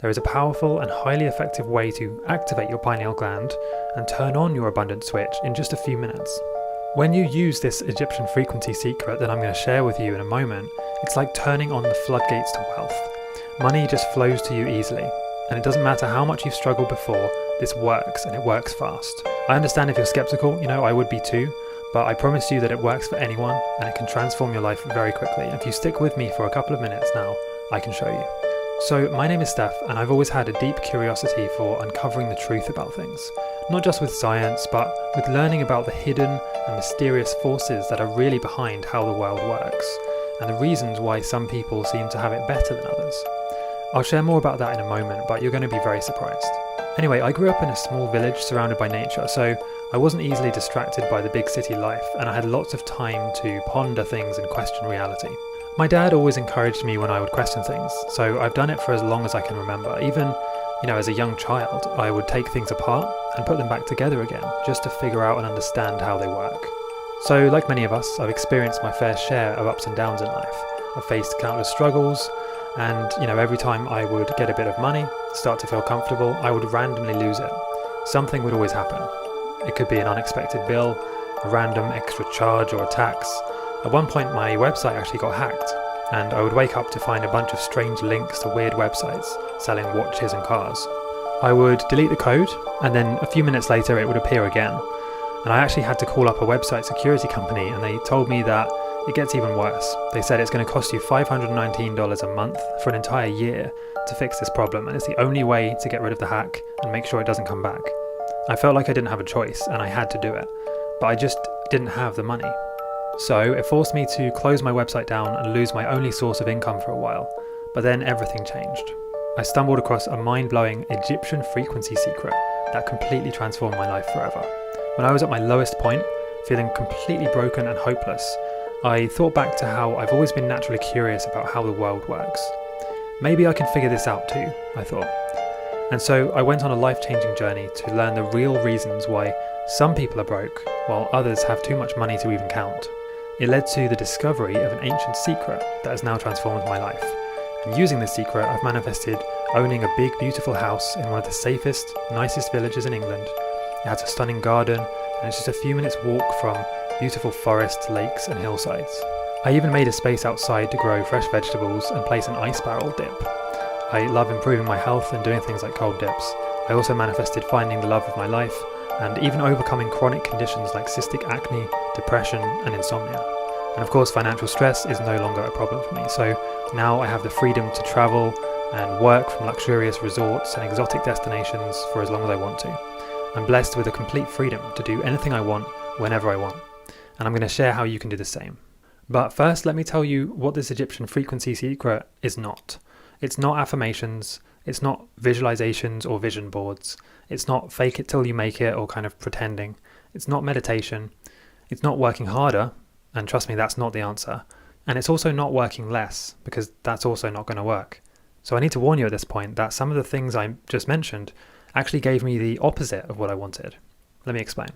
there is a powerful and highly effective way to activate your pineal gland and turn on your abundance switch in just a few minutes. When you use this Egyptian frequency secret that I'm going to share with you in a moment, it's like turning on the floodgates to wealth. Money just flows to you easily, and it doesn't matter how much you've struggled before, this works, and it works fast. I understand if you're skeptical, I would be too, but I promise you that it works for anyone, and it can transform your life very quickly. If you stick with me for a couple of minutes now, I can show you. So my name is Steph, and I've always had a deep curiosity for uncovering the truth about things. Not just with science, but with learning about the hidden and mysterious forces that are really behind how the world works, and the reasons why some people seem to have it better than others. I'll share more about that in a moment, but you're going to be very surprised. Anyway, I grew up in a small village surrounded by nature, so I wasn't easily distracted by the big city life, and I had lots of time to ponder things and question reality. My dad always encouraged me when I would question things, so I've done it for as long as I can remember. Even, as a young child, I would take things apart and put them back together again, just to figure out and understand how they work. So, like many of us, I've experienced my fair share of ups and downs in life. I've faced countless struggles, and, every time I would get a bit of money, start to feel comfortable, I would randomly lose it. Something would always happen. It could be an unexpected bill, a random extra charge or a tax. At one point my website actually got hacked, and I would wake up to find a bunch of strange links to weird websites selling watches and cars. I would delete the code, and then a few minutes later it would appear again. And I actually had to call up a website security company, and they told me that it gets even worse. They said it's going to cost you $519 a month for an entire year to fix this problem, and it's the only way to get rid of the hack and make sure it doesn't come back. I felt like I didn't have a choice, and I had to do it, but I just didn't have the money. So it forced me to close my website down and lose my only source of income for a while, but then everything changed. I stumbled across a mind-blowing Egyptian frequency secret that completely transformed my life forever. When I was at my lowest point, feeling completely broken and hopeless, I thought back to how I've always been naturally curious about how the world works. Maybe I can figure this out too, I thought. And so I went on a life-changing journey to learn the real reasons why some people are broke, while others have too much money to even count. It led to the discovery of an ancient secret that has now transformed my life. And using this secret, I've manifested owning a big, beautiful house in one of the safest, nicest villages in England. It has a stunning garden, and it's just a few minutes walk from beautiful forests, lakes, and hillsides. I even made a space outside to grow fresh vegetables and place an ice barrel dip. I love improving my health and doing things like cold dips. I also manifested finding the love of my life, and even overcoming chronic conditions like cystic acne, depression, and insomnia. And of course, financial stress is no longer a problem for me, so now I have the freedom to travel and work from luxurious resorts and exotic destinations for as long as I want to. I'm blessed with a complete freedom to do anything I want, whenever I want, and I'm going to share how you can do the same. But first, let me tell you what this Egyptian frequency secret is not. It's not affirmations, it's not visualizations or vision boards. It's not fake it till you make it or kind of pretending. It's not meditation. It's not working harder, and trust me, that's not the answer. And it's also not working less, because that's also not going to work. So I need to warn you at this point that some of the things I just mentioned actually gave me the opposite of what I wanted. Let me explain.